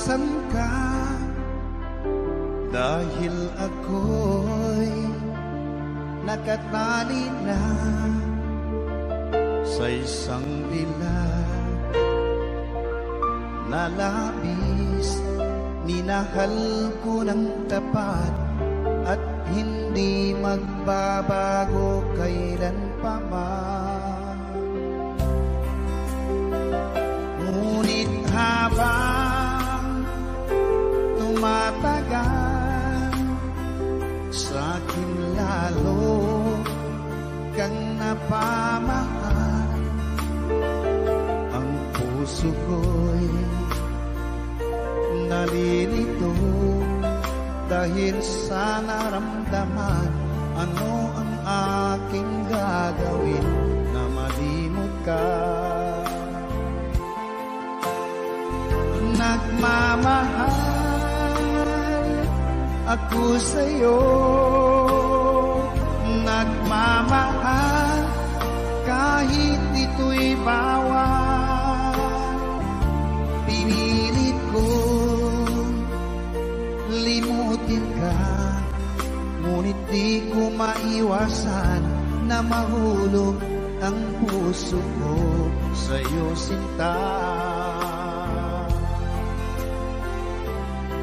Nasaan ka? Dahil ako'y nakatali na sa isang dilag na labis. Minahal ko ng tapat at hindi magbabago kailan pa man. Ngunit habang tumatagal, sa'kin lalo kang napamahal. Ang puso ko'y nalilito dahil sa naramdaman. Ano ang aking gagawin na malimot ka? Nagmamahal ako sa'yo, nagmamahal kahit ito'y bawal. Pinilit ko limutin ka, ngunit di ko maiwasan na mahulog ang puso ko sa'yo, sinta.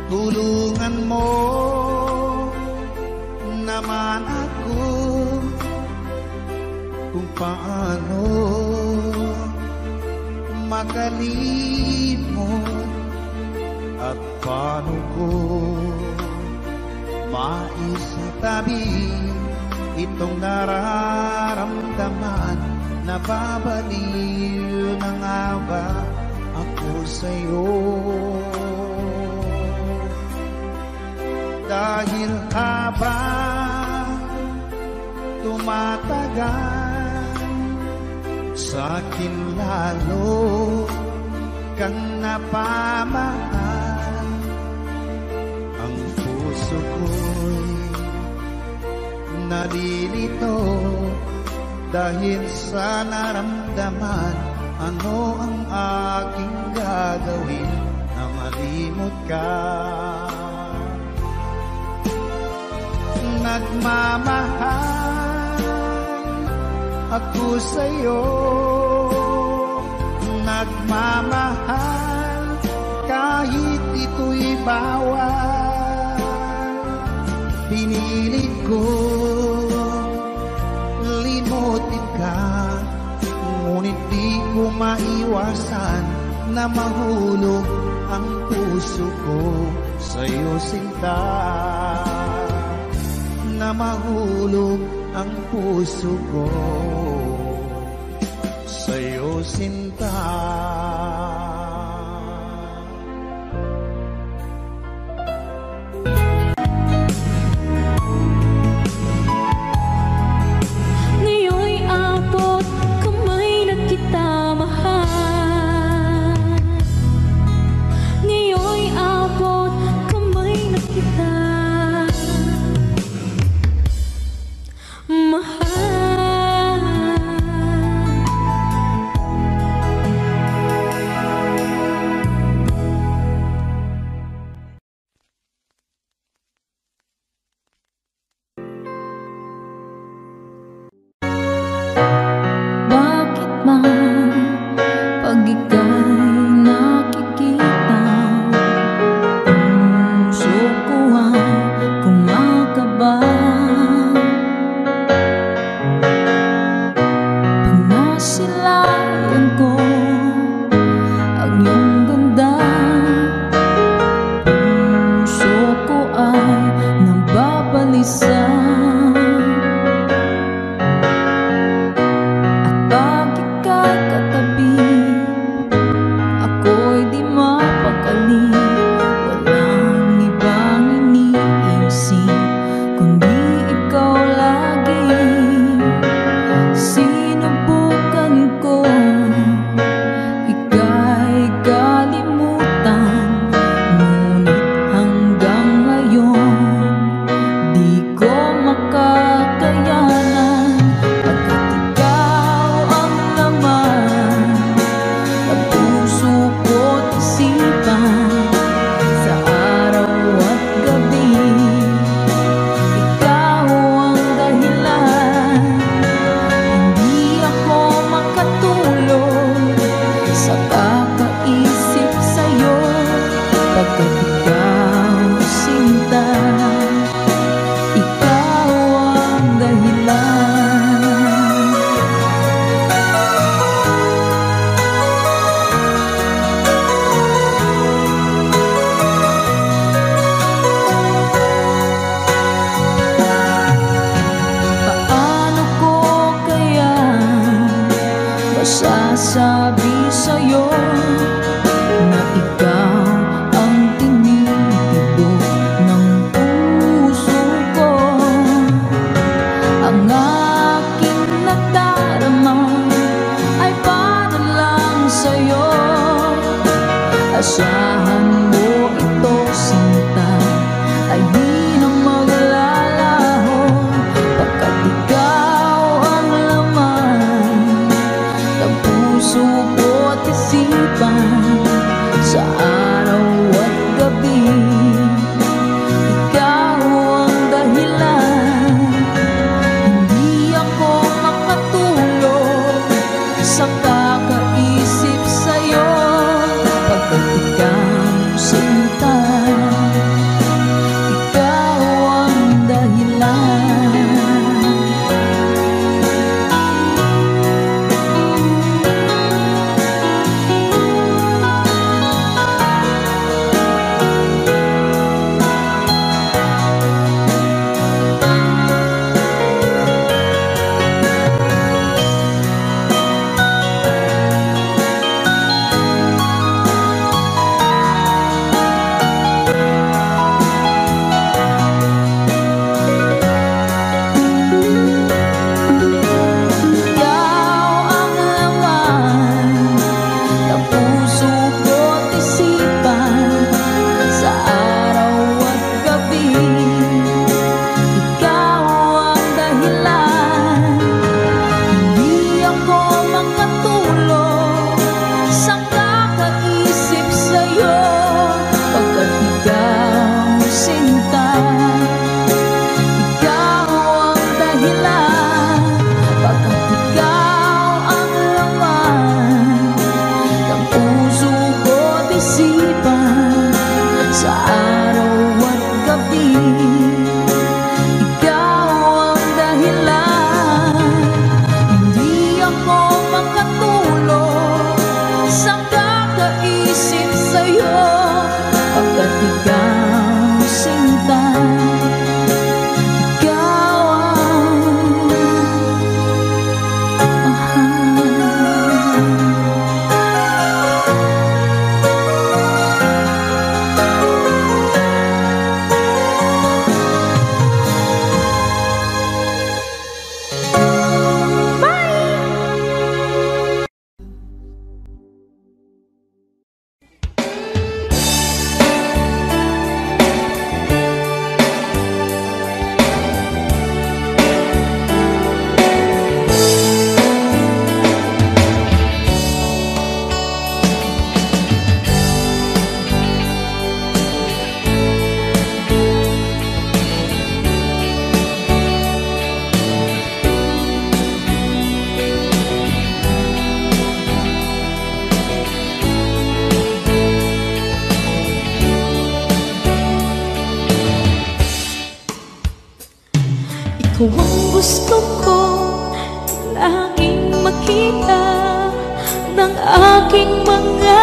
Tulungan mo naman ako kung paano makalimot at paano ko maisitabi itong nararamdaman. Nababaliw na nga ba ako sa'yo? Dahil habang tumatagal, sa'kin lalo kang napamahal. Ang puso ko'y nalilito dahil sa naramdaman. Ano ang aking gagawin na malimot ka? Nagmamahal ako sa'yo, nagmamahal kahit ito'y bawal. Pinilit ko limutin ka, ngunit di ko maiwasan na mahulog ang puso ko sa'yo, sinta. Na mahulog ang puso ko sa'yo, sinta. Ngayon'y abot kamay na kita mahal. Ngayon'y abot kamay na kita mahal. Ang aking nadarama ay para lang sa'yo. Asahan mo ito, sinta, ay di na maglalaho, pagkat ikaw ang laman ng puso ko't isipan. Sa araw at gabi, ikaw ang dahilan. Hindi ako makatulog sa kakaisip sa'yo, pagkat ikaw sinta, ikaw ang dahilan. Ikaw ang gusto ko laging makita ng aking mga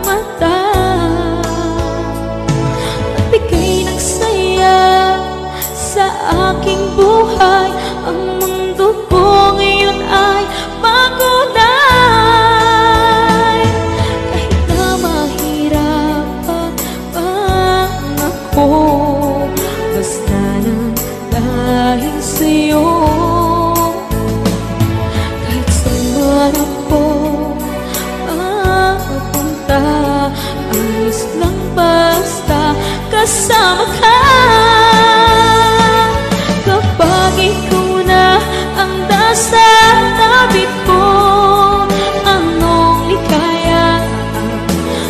mata, at ika'y nagsaya sa aking buhay. Ang mundo ko ngayon ay makulay, kahit na mahirapan ako, basta lang dahil sa'yo. Kahit saan man ako mapunta, ayos lang basta kasama ka. Kapag ikaw na ang nasa tabi ko, anong likaya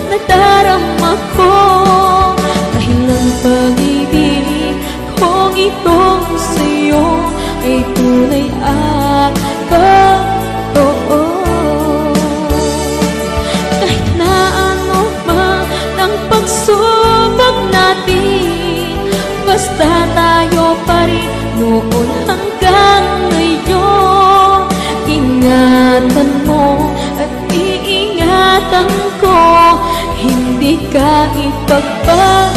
nadarama ko, dahil ang pag-ibig kong itong sa'yo ay tunay at totoo. Kahit na ano man ang pagsubok natin, basta tayo pa rin noon hanggang ngayon. Ingatan mo at iingatan ko, hindi ka ipagpapalik.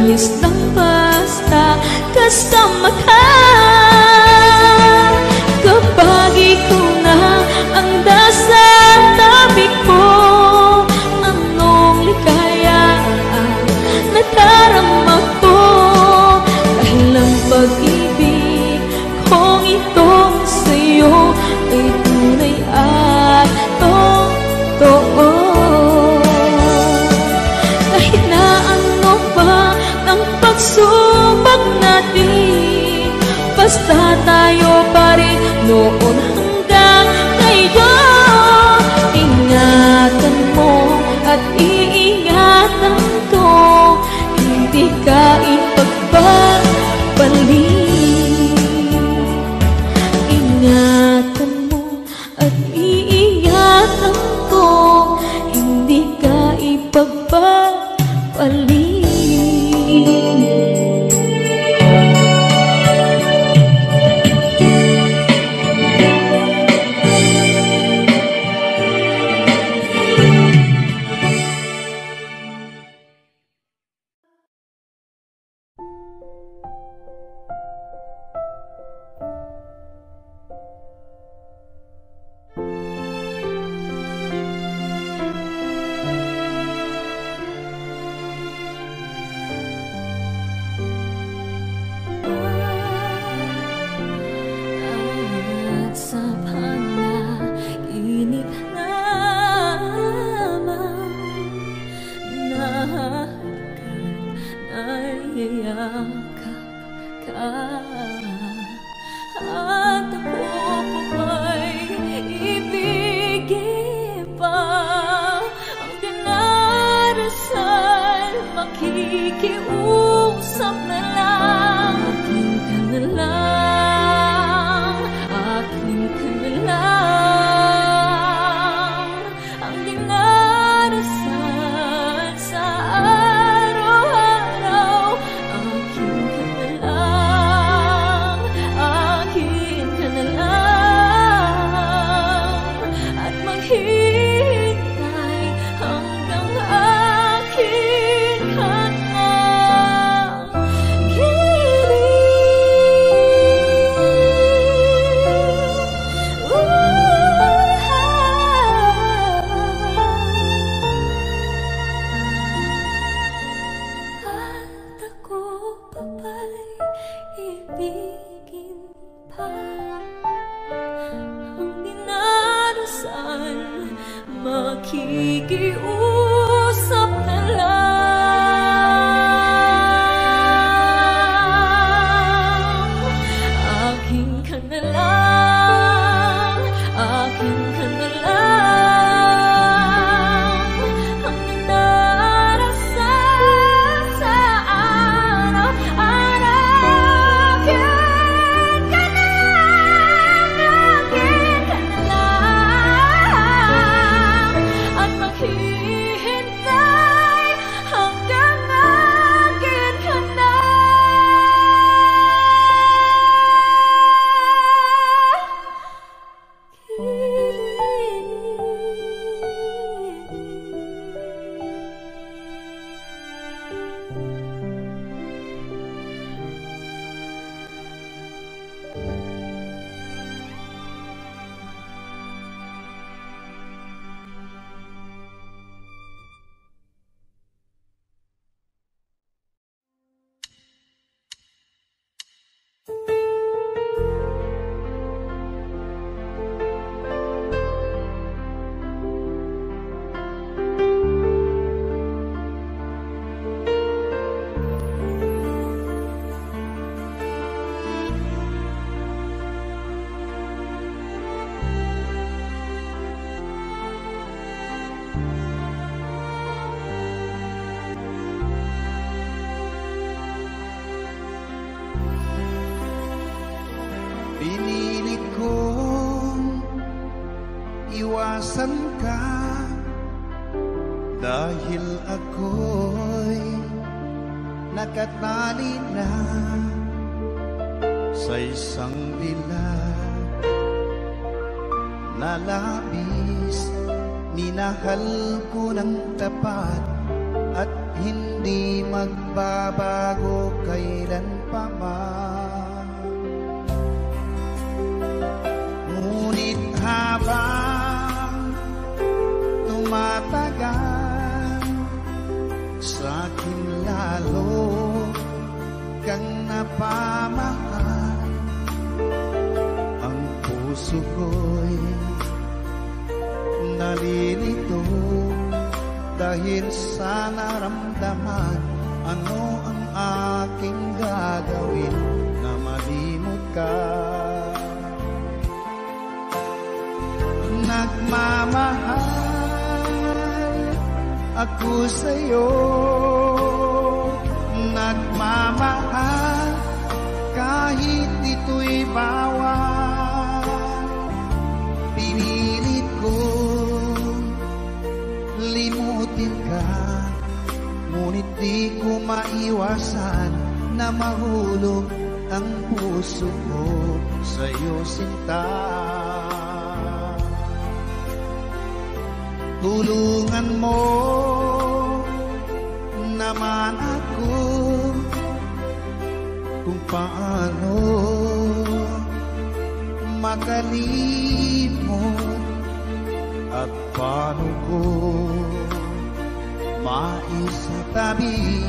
ayos lang basta kasama ka. Kapag ikaw na ang nasa tabi ko, anong ligaya ang nadarama ko. Dahil ang pag-ibig kong itong sa'yo ay tunay at totoo. Kahit na ano pa ang pagsubok natin, basta tayo pa rin noon hanggang ngayon. Ingatan mo at iingatan ko, hindi ka ipagpapalik. Ingatan mo at iingatan ko, hindi ka ipagpapalik. Makikiusap na lang, akin ka na lang, akin ka na lang. Ang minarasan sa araw-araw, akin ka na lang, akin ka na lang. At maghihintay hanggang akin ka na. Pinilit kong iwasan ka dahil ako'y nakatali na sa isang dilag na labis. Minahal ko ng tapat at hindi magbabago kailan pa man. Ngunit habang tumatagal, sa'kin lalo kang napamahal. Ang puso ko'y nalilito dahil sa naramdaman. Ano ang aking gagawin na malimot ka? Nagmamahal ako sa'yo, nagmamahal kahit ito'y bawal. Pinilit ko limutin ka, ngunit di ko maiwasan na mahulog ang puso ko sa'yo, sinta. Tulungan mo naman ako kung paano makalimot at paano ko maisatabi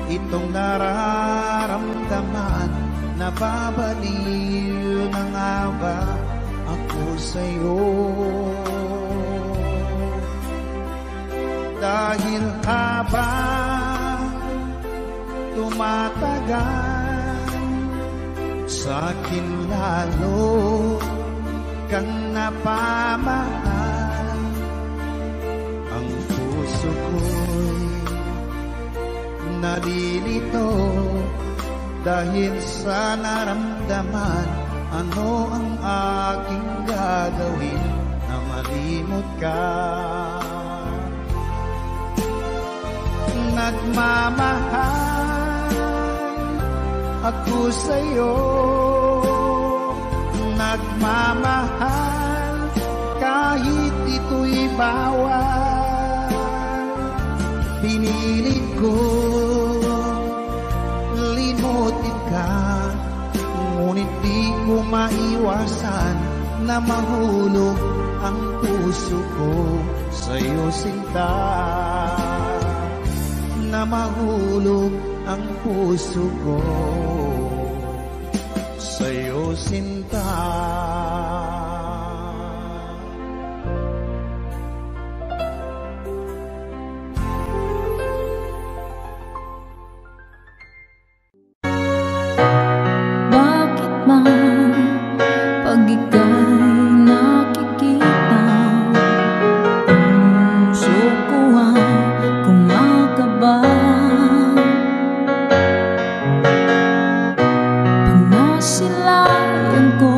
itong nararamdaman. Nababaliw na nga ba ako sa'yo? Dahil habang tumatagal, sa'kin lalo kang napamahal. Ang puso ko'y nalilito dahil sa naramdaman. Ano ang aking gagawin na malimot ka? Nagmamahal ako sa'yo, nagmamahal kahit ito'y bawal. Pinilit ko limutin ka, ngunit di ko maiwasan na mahulog ang puso ko sa'yo, sinta. Na mahulog ang puso ko sa'yo, sinta. Bakit man pag ika'y nakikita, puso ko ay kumakaba. Pag nasilayan ko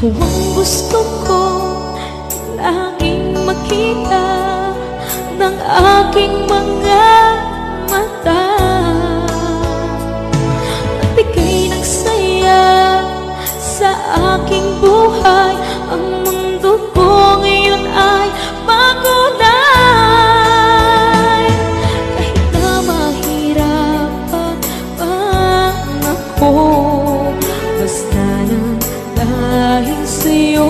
Ikaw ang gusto ko laging makita ng aking mga mata. Nagbigay ng saya sa aking buhay. Ang mundo ko ngayon ay makulay. Kahit na mahirapan ako, basta nang dahil sa'yo.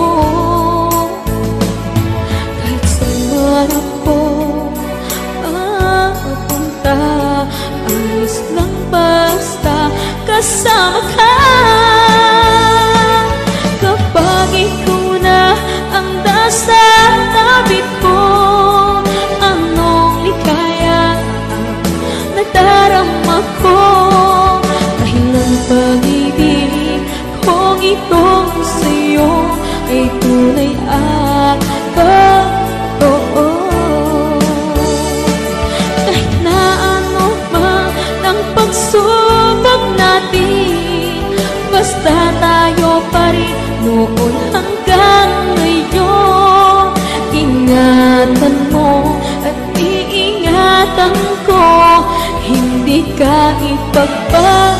Kahit saan man ako mapunta, ayos lang basta kasama ka. Kapag ikaw na ang nasa tabi ko, anong likaya ang nadarama ko. Dahil ang pag-ibig kong itong sa'yo ay tunay at totoo. Kahit na ano man ang pagsubok natin, basta tayo pa rin noon hanggang ngayon. Ingatan mo at iingatan ko, hindi ka ipagpapalik.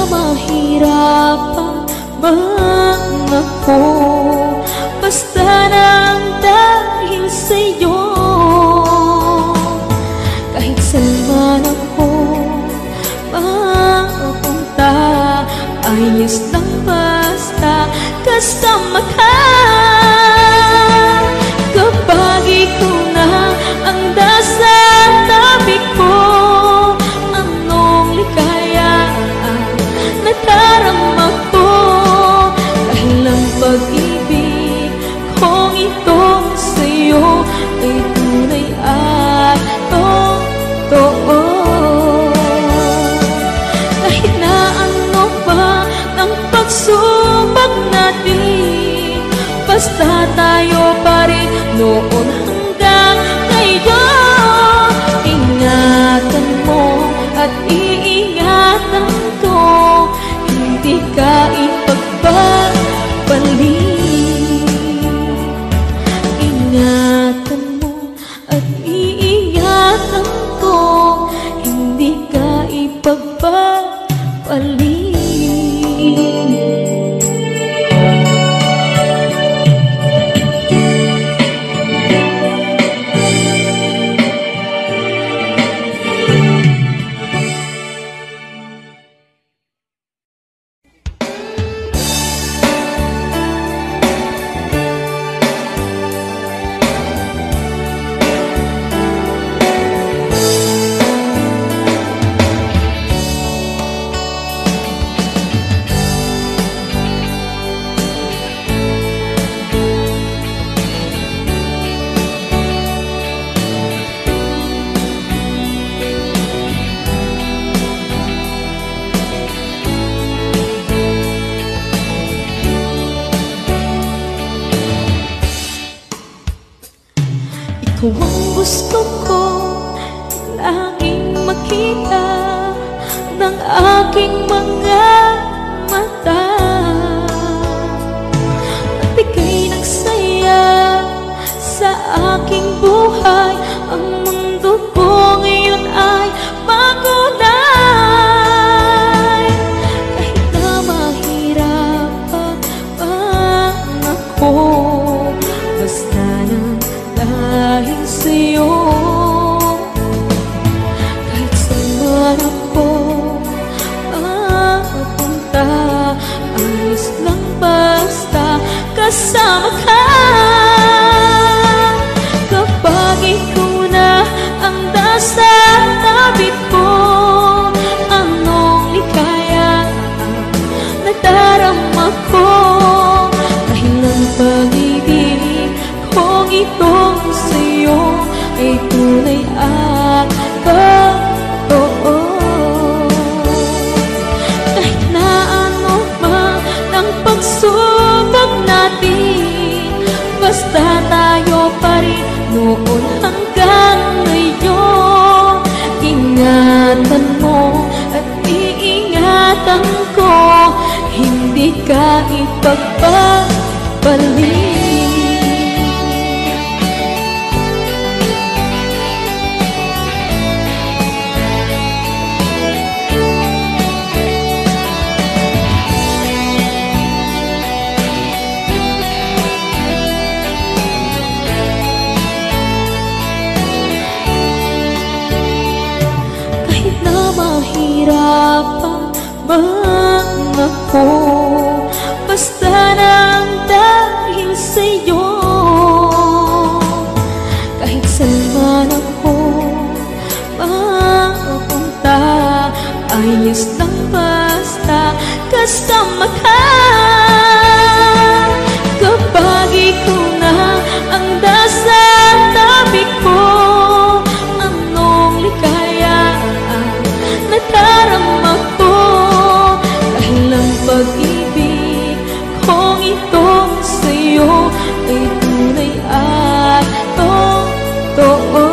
Mahirapan man ako, basta nang dahil sa'yo. Kahit saan man ako mapunta, ayos lang basta kasama ka. Kapag ikaw na ang nasa tabi ko, anong likaya nadarama ko. Dahil ang pag-ibig kong itong sa'yo ay tunay at totoo. Kahit na ano pa ng pagsubok natin, basta tayo pa rin noon hanggang ngayon. Ingatan mo at iingatan ko, hindi ka ipagpapalik. Ingatan mo at iingatan ko, hindi ka ipagpapalik. Ikaw ang gusto ko laging makita ng aking mga mata. Nagbigay ng saya sa aking buhay. Ang mundo ko ngayon ay makulay. Kahit na mahirapan ako, basta nang dahil sa'yo. Kahit saan man ako mapunta, ayos lang basta kasama ka. Kapag ikaw na ang nasa tabi ko, anong likaya ang nadarama ko. Dahil ang pag-ibig kong itong sa'yo ay tunay at ipagpapalik. Mahirapan man ako, basta nang dahil sa'yo. Kahit saan man ako mapunta, ayos lang basta kasama ka. Kapag ikaw na ang nasa tabi ko, anong ligaya nadarama ko. Dahilang pag-ibig kong itong sa'yo ay tunay at totoo.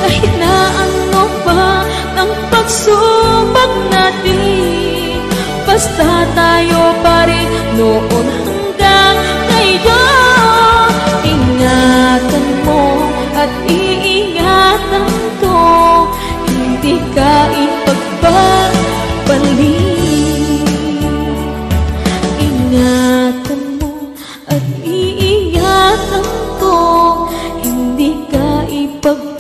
Kahit na ano pa ng pagsubok natin, basta tayo pa rin noon hanggang ngayon. Ingatan mo at iingatan ko, hindi ka ipagpapalik. Ingatan mo at iingatan ko, hindi ka ipagpapalik.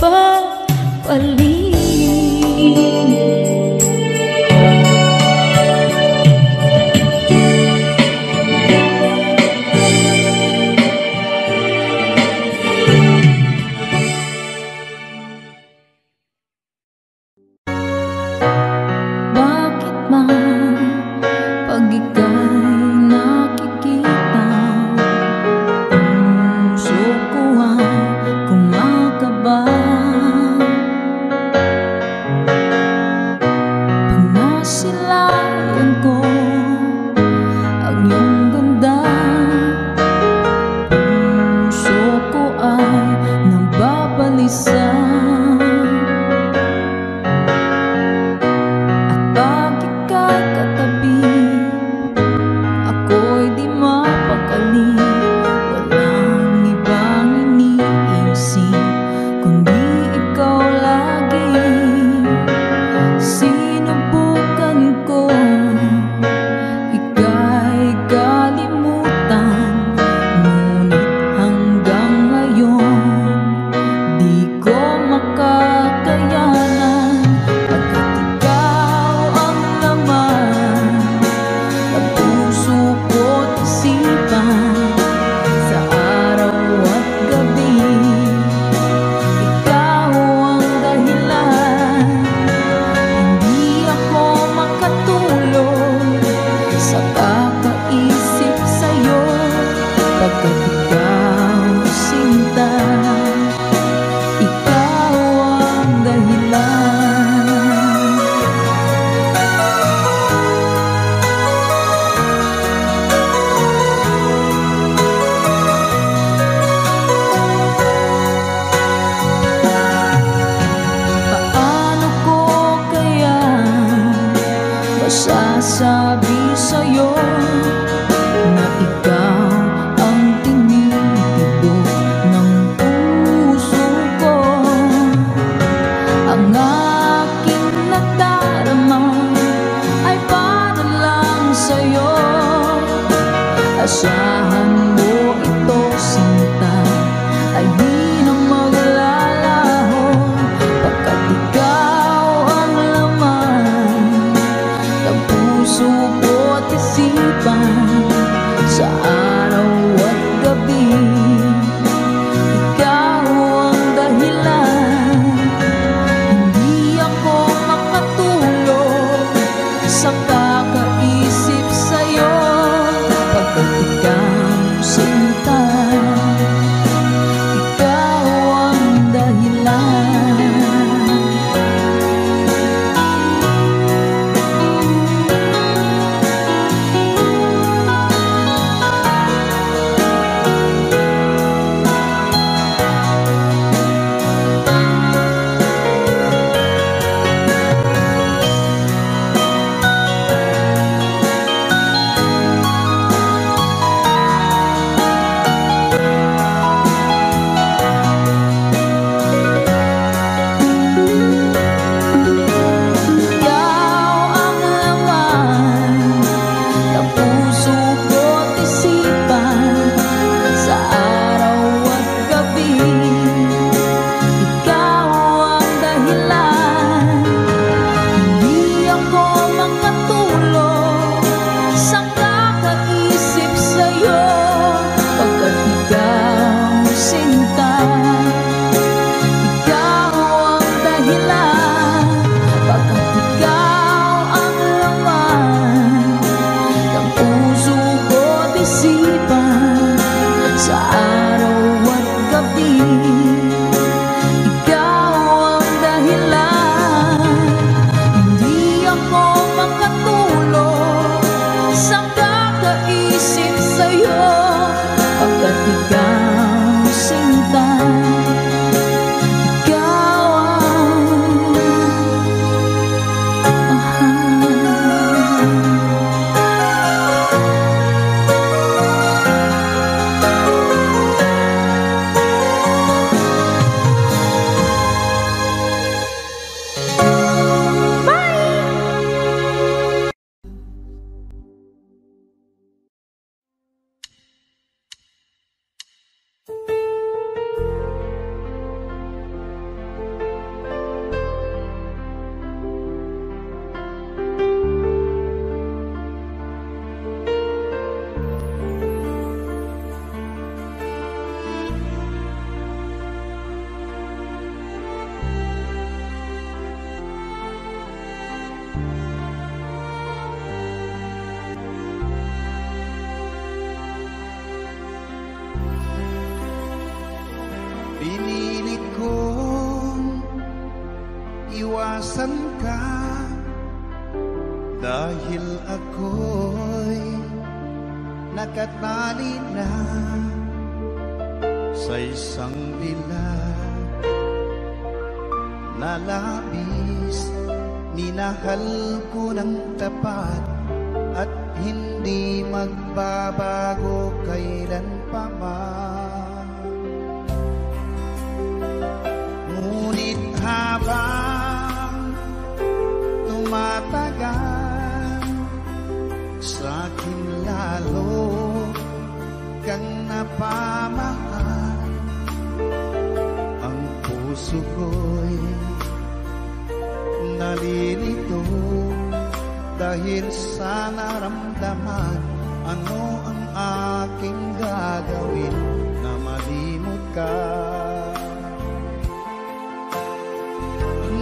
Asan ka? Dahil ako'y nakatali na sa isang bilag na labis. Minahal ko ng tapat at hindi magbabago kailan pa man. Ngunit habang tumatagal, sa'kin lalo kang napamahal. Ang puso ko'y nalilito dahil sa naramdaman. Ano ang aking gagawin na malimot ka?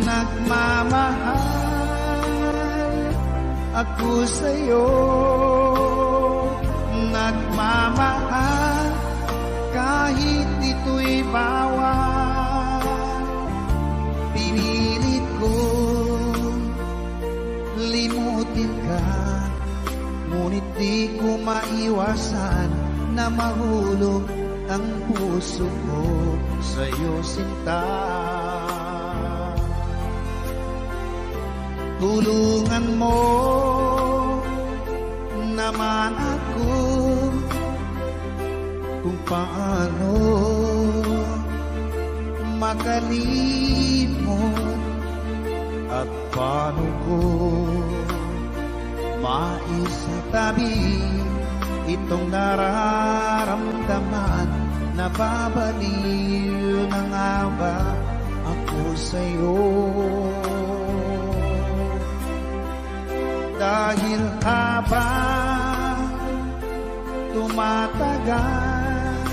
Nagmamahal ako sa'yo, nagmamahal kahit ito'y bawal. Pinilit ko limutin ka, ngunit di ko maiwasan na mahulog ang puso ko sa'yo, sinta. Tulungan mo naman ako kung paano makalimot at paano ko maisatabi itong nararamdaman. Nababaliw na nga ba ako sa'yo? Dahil habang tumatagal,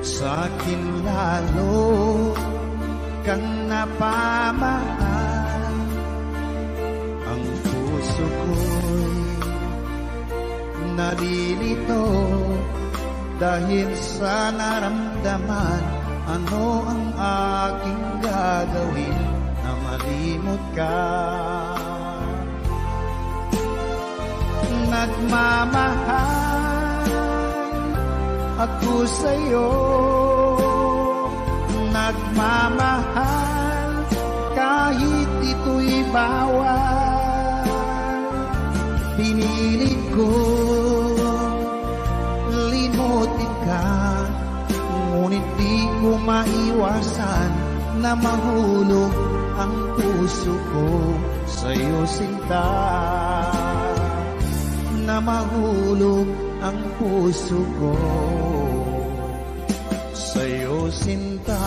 sa'kin lalo kang napamahal. Ang puso ko'y nalilito dahil sa naramdaman. Ano ang aking gagawin na malimot ka? Nagmamahal ako sa'yo, nagmamahal kahit ito'y bawal. Pinilit ko limutin ka, ngunit di ko maiwasan na mahulog ang puso ko sa'yo, sinta. Na mahulog ang puso ko sa'yo, sinta.